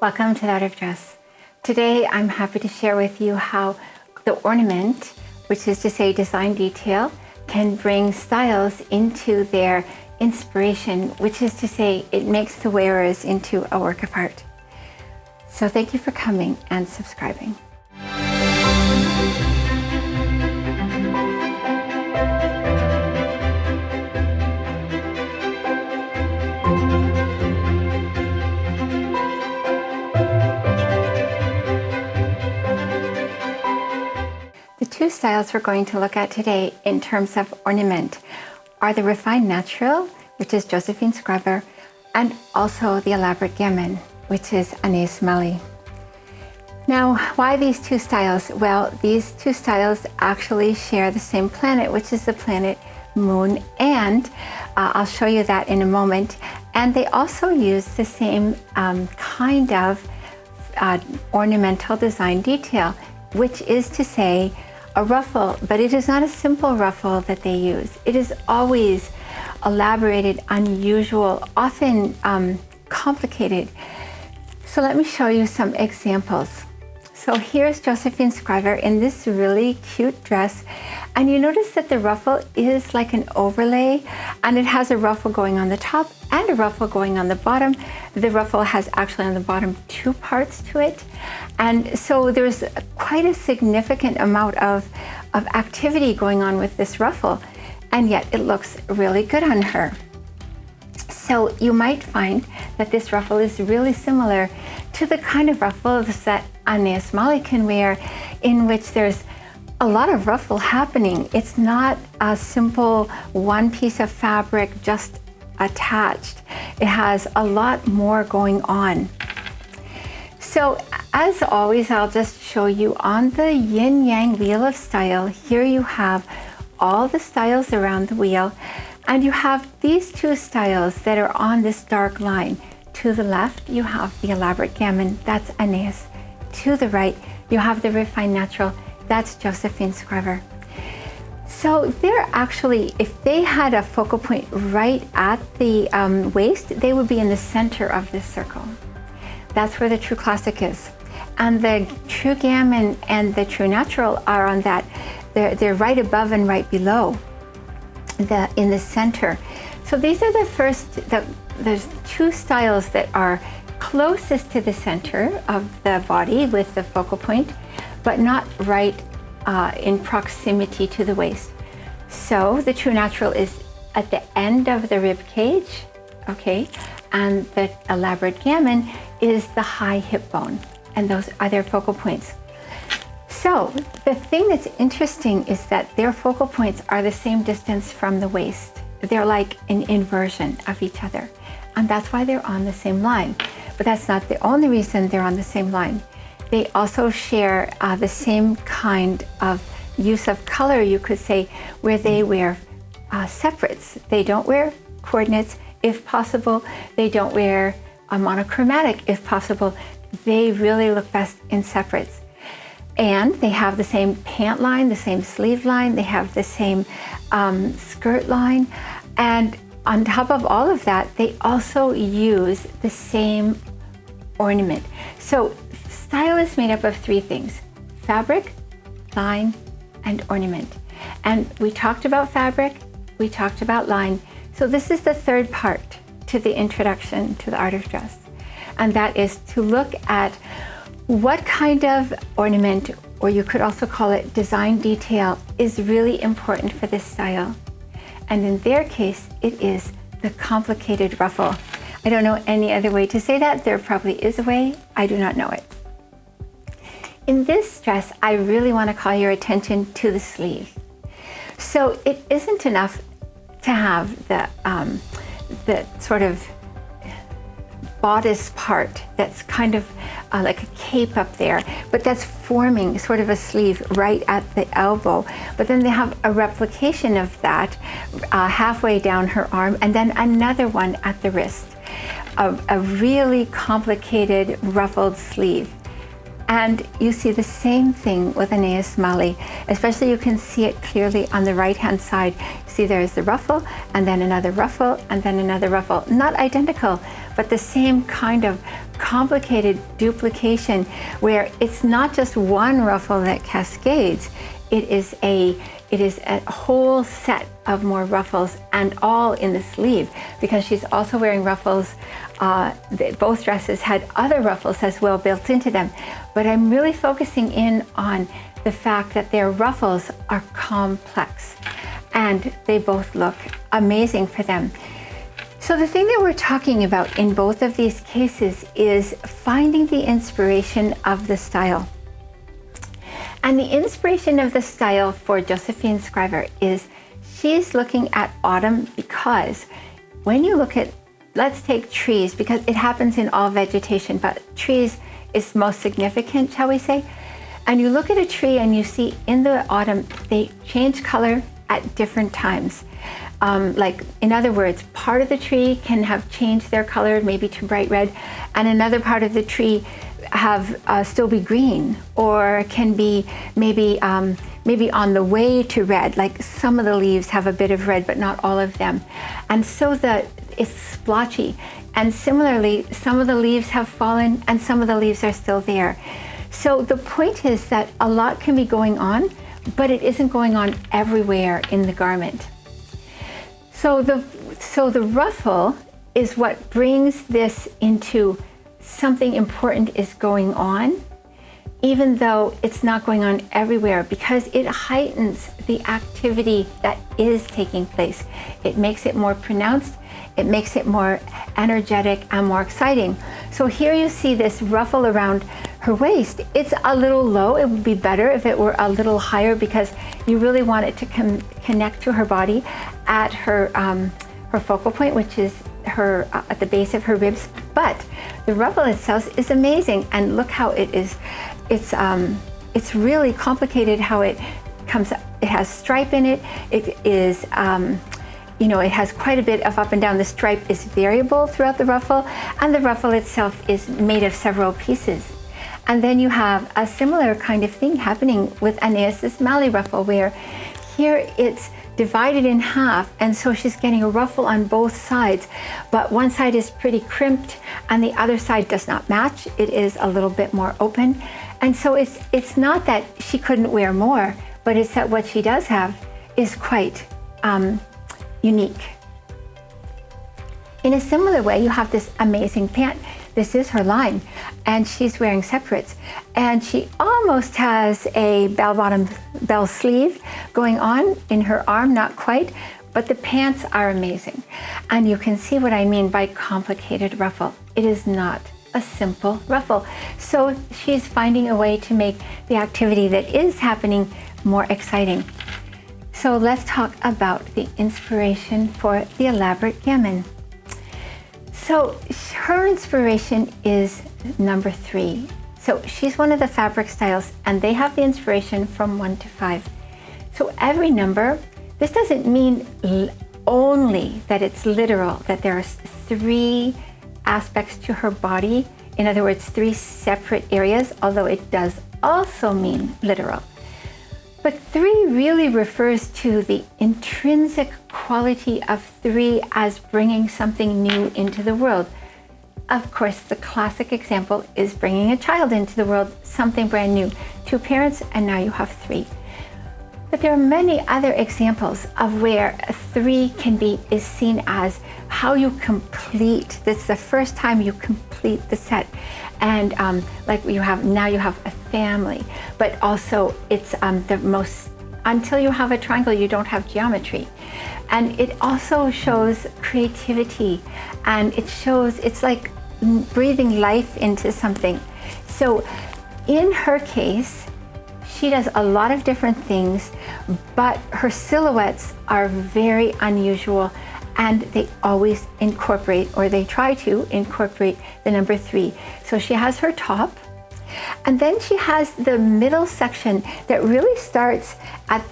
Welcome to the Art of Dress. Today I'm happy to share with you how the ornament, which is to say design detail, can bring styles into their inspiration, which is to say it makes the wearers into a work of art. So thank you for coming and subscribing. The two styles we're going to look at today in terms of ornament are the Refined Natural, which is Josephine Skriver, and also the Elaborate Gamine, which is Anais. Now, why these two styles? Well, these two styles actually share the same planet, which is the planet Moon, and I'll show you that in a moment. And they also use the same kind of ornamental design detail, which is to say a ruffle, but it is not a simple ruffle that they use. It is always elaborated, unusual, often complicated. So let me show you some examples. So here's Josephine Skriver in this really cute dress, and you notice that the ruffle is like an overlay, and it has a ruffle going on the top and a ruffle going on the bottom. The ruffle has actually on the bottom two parts to it, and so there's quite a significant amount of activity going on with this ruffle, and yet it looks really good on her. So you might find that this ruffle is really similar to the kind of ruffles that Anais can wear, in which there's a lot of ruffle happening. It's not a simple one piece of fabric just attached. It has a lot more going on. So as always, I'll just show you on the yin yang wheel of style. Here you have all the styles around the wheel, and you have these two styles that are on this dark line. To the left, you have the Elaborate Gamine, that's Anais. To the right, you have the Refined Natural, that's Josephine Skriver. So they're actually, if they had a focal point right at the waist, they would be in the center of this circle. That's where the True Classic is. And the True Gamine and the True Natural are on that. They're right above and right below, in the center. So these are there's two styles that are closest to the center of the body with the focal point, but not right in proximity to the waist. So the True Natural is at the end of the rib cage, okay, and the Elaborate Gamine is the high hip bone, and those are their focal points. So the thing that's interesting is that their focal points are the same distance from the waist. They're like an inversion of each other, and that's why they're on the same line. But that's not the only reason they're on the same line. They also share the same kind of use of color, you could say, where they wear separates. They don't wear coordinates if possible. They don't wear a monochromatic if possible. They really look best in separates. And they have the same pant line, the same sleeve line, they have the same skirt line, and on top of all of that, they also use the same ornament. So style is made up of three things: fabric, line, and ornament. And we talked about fabric, we talked about line. So this is the third part to the introduction to the art of dress. And that is to look at what kind of ornament, or you could also call it design detail, is really important for this style. And in their case, it is the complicated ruffle. I don't know any other way to say that. There probably is a way. I do not know it. In this dress, I really want to call your attention to the sleeve. So it isn't enough to have the sort of bodice part that's kind of like a cape up there, but that's forming sort of a sleeve right at the elbow. But then they have a replication of that halfway down her arm, and then another one at the wrist. A really complicated ruffled sleeve. And you see the same thing with Anais Mali, especially you can see it clearly on the right-hand side. See there's the ruffle, and then another ruffle, and then another ruffle. Not identical, but the same kind of complicated duplication where it's not just one ruffle that cascades, it is a whole set of more ruffles, and all in the sleeve, because she's also wearing ruffles. Both dresses had other ruffles as well built into them, but I'm really focusing in on the fact that their ruffles are complex, and they both look amazing for them. So the thing that we're talking about in both of these cases is finding the inspiration of the style. And the inspiration of the style for Josephine Skriver is she's looking at autumn, because when you look at, let's take trees, because it happens in all vegetation, but trees is most significant, shall we say. And you look at a tree and you see in the autumn, they change color at different times. Like, in other words, part of the tree can have changed their color, maybe to bright red, and another part of the tree have still be green, or can be maybe on the way to red. Like, some of the leaves have a bit of red, but not all of them. And so it's splotchy. And similarly, some of the leaves have fallen and some of the leaves are still there. So the point is that a lot can be going on, but it isn't going on everywhere in the garment. So the ruffle is what brings this into something important is going on, even though it's not going on everywhere, because it heightens the activity that is taking place. It makes it more pronounced, it makes it more energetic and more exciting. So here you see this ruffle around her waist. It's a little low. It would be better if it were a little higher, because you really want it to connect to her body at her focal point, which is her at the base of her ribs. But the ruffle itself is amazing, and look how it is. It's really complicated how it comes. It has stripe in it. It is. It has quite a bit of up and down. The stripe is variable throughout the ruffle, and the ruffle itself is made of several pieces. And then you have a similar kind of thing happening with Anais' Mali ruffle, where here it's divided in half, and so she's getting a ruffle on both sides, but one side is pretty crimped and the other side does not match. It is a little bit more open. And so it's not that she couldn't wear more, but it's that what she does have is quite unique. In a similar way, you have this amazing pant. This is her line, and she's wearing separates, and she almost has a bell sleeve going on in her arm, not quite, but the pants are amazing. And you can see what I mean by complicated ruffle. It is not a simple ruffle. So she's finding a way to make the activity that is happening more exciting. So let's talk about the inspiration for the Elaborate Gamine. So her inspiration is number 3. So she's one of the fabric styles, and they have the inspiration from 1 to 5. So every number, this doesn't mean only that it's literal, that there are 3 aspects to her body. In other words, 3 separate areas, although it does also mean literal. But 3 really refers to the intrinsic quality of 3 as bringing something new into the world. Of course, the classic example is bringing a child into the world, something brand new. 2 parents, and now you have 3. But there are many other examples of where 3 is seen as how you complete. That's the first time you complete the set. And like you have a family, but also it's until you have a triangle, you don't have geometry. And it also shows creativity, and it's like breathing life into something. So in her case, she does a lot of different things, but her silhouettes are very unusual, and they always incorporate, or they try to incorporate, the number 3. So she has her top, and then she has the middle section that really starts at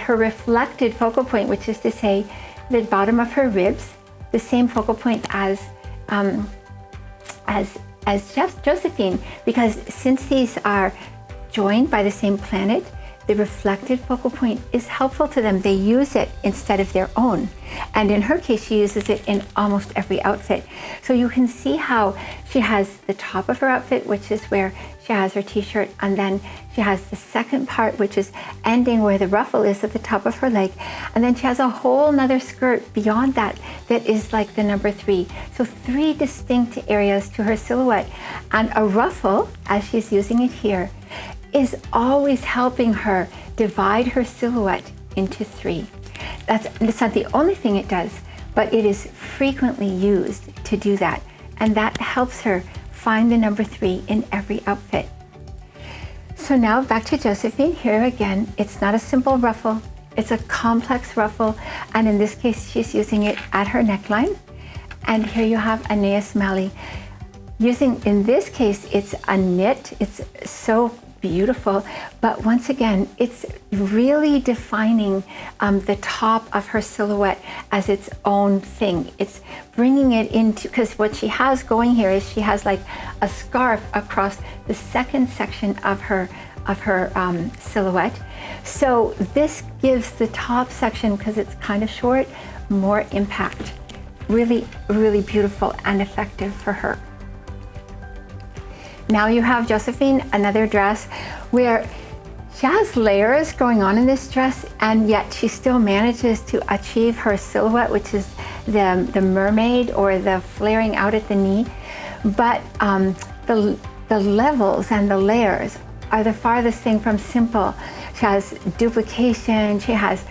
her reflected focal point, which is to say the bottom of her ribs, the same focal point as as Josephine, because since these are joined by the same planet, the reflected focal point is helpful to them. They use it instead of their own. And in her case, she uses it in almost every outfit. So you can see how she has the top of her outfit, which is where she has her t-shirt, and then she has the second part, which is ending where the ruffle is at the top of her leg. And then she has a whole nother skirt beyond that that is like the number 3. So 3 distinct areas to her silhouette. And a ruffle, as she's using it here, is always helping her divide her silhouette into 3. It's not the only thing it does, but it is frequently used to do that. And that helps her find the number 3 in every outfit. So now back to Josephine. Here again, it's not a simple ruffle, it's a complex ruffle. And in this case, she's using it at her neckline. And here you have Anais Malley using, in this case, it's a knit. It's so beautiful, but once again, it's really defining the top of her silhouette as its own thing. It's bringing it into, because what she has going here is she has like a scarf across the second section of her silhouette. So this gives the top section, because it's kind of short, more impact. Really, really beautiful and effective for her. Now you have Josephine, another dress where she has layers going on in this dress, and yet she still manages to achieve her silhouette, which is the mermaid or the flaring out at the knee. But the levels and the layers are the farthest thing from simple. She has duplication, she has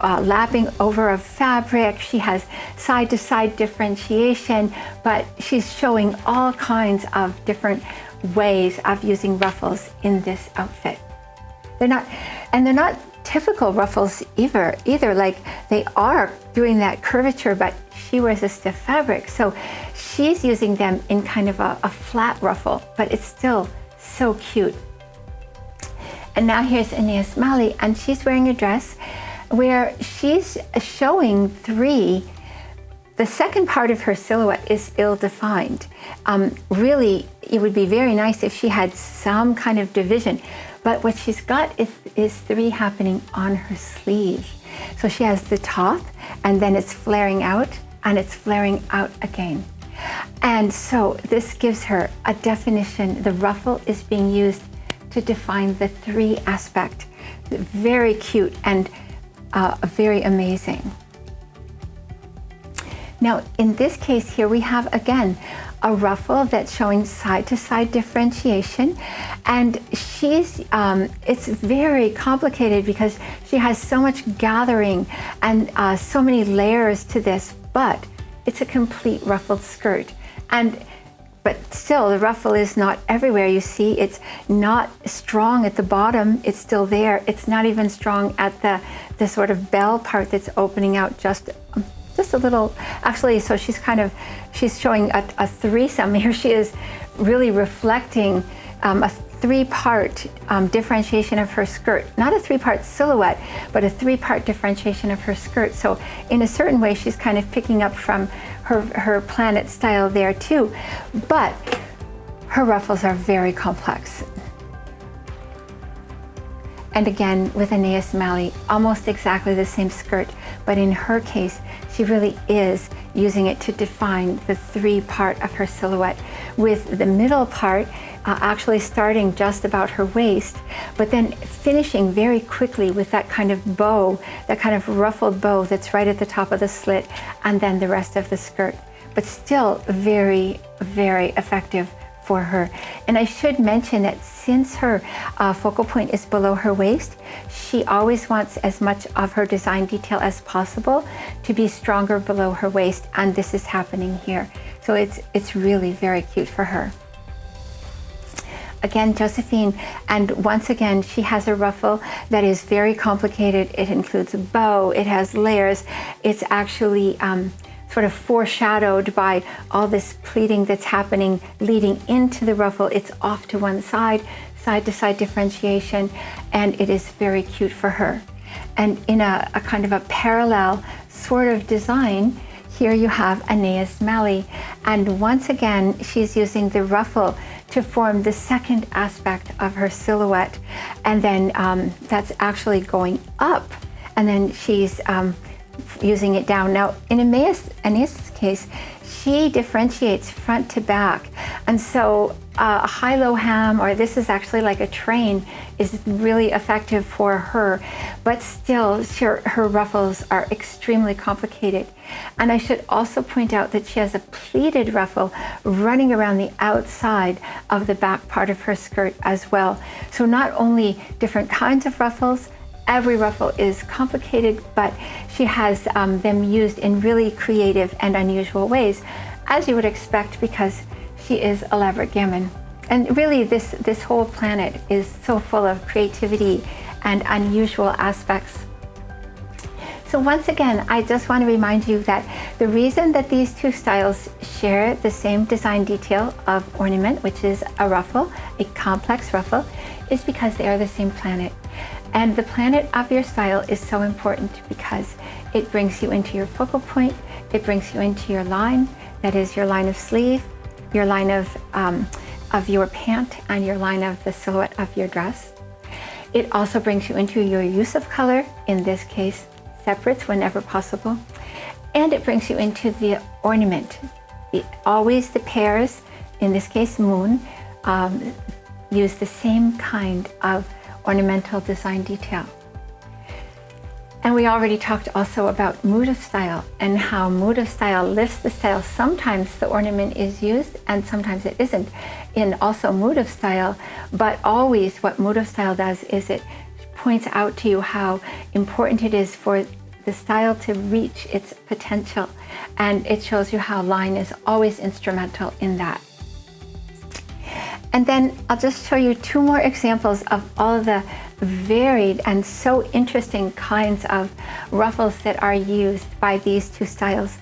lapping over of fabric, she has side-to-side differentiation, but she's showing all kinds of different ways of using ruffles in this outfit. They're not typical ruffles either. Like, they are doing that curvature, but she wears a stiff fabric, so she's using them in kind of a flat ruffle, but it's still so cute. And now here's Anais Malley, and she's wearing a dress where she's showing 3. The second part of her silhouette is ill-defined. Really, it would be very nice if she had some kind of division, but what she's got is 3 happening on her sleeve. So she has the top, and then it's flaring out, and it's flaring out again. And so this gives her a definition. The ruffle is being used to define the 3 aspect. Very cute and very amazing. Now, in this case here, we have, again, a ruffle that's showing side-to-side differentiation. And it's very complicated because she has so much gathering and so many layers to this, but it's a complete ruffled skirt. But still, the ruffle is not everywhere. You see, it's not strong at the bottom. It's still there. It's not even strong at the sort of bell part that's opening out just a little. Actually, so she's showing a threesome. Here she is really reflecting a 3-part differentiation of her skirt. Not a 3-part silhouette, but a 3-part differentiation of her skirt. So in a certain way, she's kind of picking up from her planet style there too. But her ruffles are very complex. And again, with Anais Malley, almost exactly the same skirt, but in her case, she really is using it to define the 3-part of her silhouette, with the middle part actually starting just about her waist, but then finishing very quickly with that kind of bow, that kind of ruffled bow that's right at the top of the slit, and then the rest of the skirt. But still very, very effective for her. And I should mention that since her focal point is below her waist, she always wants as much of her design detail as possible to be stronger below her waist, and this is happening here. So it's really very cute for her. Again, Josephine, and once again, she has a ruffle that is very complicated. It includes a bow, it has layers, it's actually sort of foreshadowed by all this pleating that's happening leading into the ruffle. It's off to one side, side-to-side differentiation, and it is very cute for her. And in a kind of a parallel sort of design, here you have Anais, and once again she's using the ruffle to form the second aspect of her silhouette, and then that's actually going up, and then she's using it down. Now in Anais' case, she differentiates front to back, and so a high-low hem, or this is actually like a train, is really effective for her, but still her ruffles are extremely complicated. And I should also point out that she has a pleated ruffle running around the outside of the back part of her skirt as well. So not only different kinds of ruffles, every ruffle is complicated, but she has them used in really creative and unusual ways, as you would expect, because she is Elaborate Gamine. And really this whole planet is so full of creativity and unusual aspects. So once again, I just want to remind you that the reason that these two styles share the same design detail of ornament, which is a ruffle, a complex ruffle, is because they are the same planet. And the planet of your style is so important because it brings you into your focal point, it brings you into your line, that is your line of sleeve, your line of your pant, and your line of the silhouette of your dress. It also brings you into your use of color, in this case, separates whenever possible. And it brings you into the ornament. Always the pairs, in this case moon, use the same kind of ornamental design detail. And we already talked also about mood of style and how mood of style lifts the style. Sometimes the ornament is used and sometimes it isn't in also mood of style, but always what mood of style does is it points out to you how important it is for the style to reach its potential, and it shows you how line is always instrumental in that. And then I'll just show you two more examples of all of the varied and so interesting kinds of ruffles that are used by these two styles.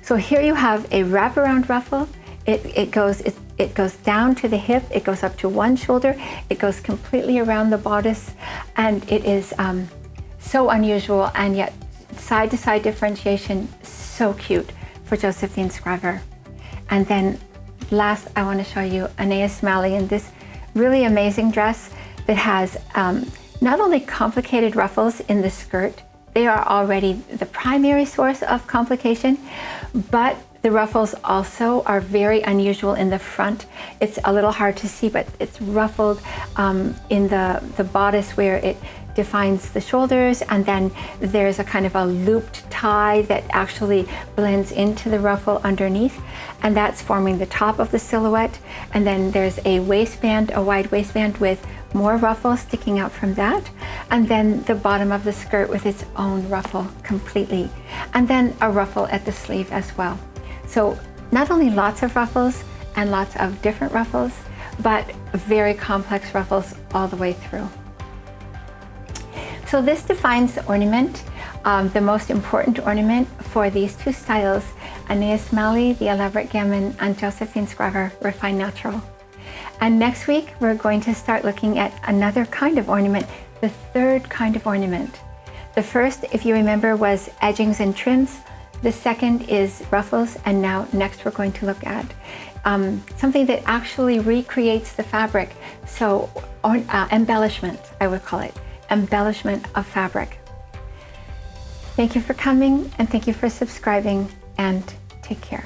So here you have a wraparound ruffle. It goes down to the hip, it goes up to one shoulder, it goes completely around the bodice, and it is so unusual, and yet side to side differentiation, so cute for Josephine Skriver. And then last, I want to show you Anais in this really amazing dress that has not only complicated ruffles in the skirt, they are already the primary source of complication, but the ruffles also are very unusual in the front. It's a little hard to see, but it's ruffled in the bodice where it defines the shoulders, and then there's a kind of a looped tie that actually blends into the ruffle underneath, and that's forming the top of the silhouette. And then there's a waistband, a wide waistband with more ruffles sticking out from that, and then the bottom of the skirt with its own ruffle completely, and then a ruffle at the sleeve as well. So not only lots of ruffles and lots of different ruffles, but very complex ruffles all the way through. So this defines the ornament, the most important ornament for these two styles, Anais, the Elaborate Gamine, and Josephine Skriver, Refined Natural. And next week, we're going to start looking at another kind of ornament, the third kind of ornament. The first, if you remember, was edgings and trims. The second is ruffles, and now next we're going to look at something that actually recreates the fabric. So embellishment, I would call it. Embellishment of fabric. Thank you for coming, and thank you for subscribing, and take care.